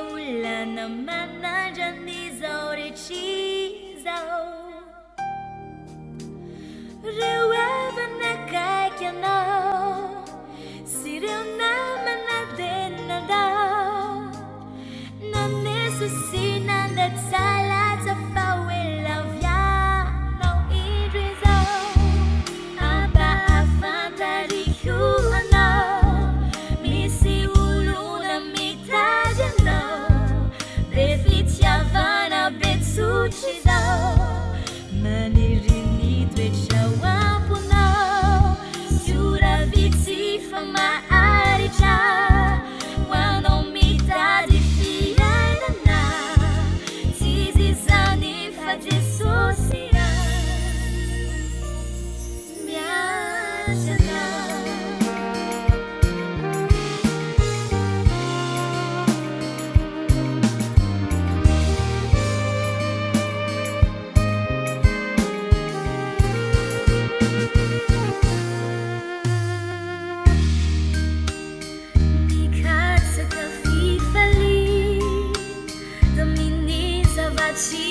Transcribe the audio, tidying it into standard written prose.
na mana jani zaure chi zao Rewa na kai kya na Sireu na mana den na da Na nesu si na da tsala ta fa we love ya No idri zao Aba afanta di hula na Misi ulu na mita jano Befi Tiavina&Echlie Manirini dwe chawapo na Sura viti fama aricha Wano mita di fiderana Tizi zani fati sosia Miajana She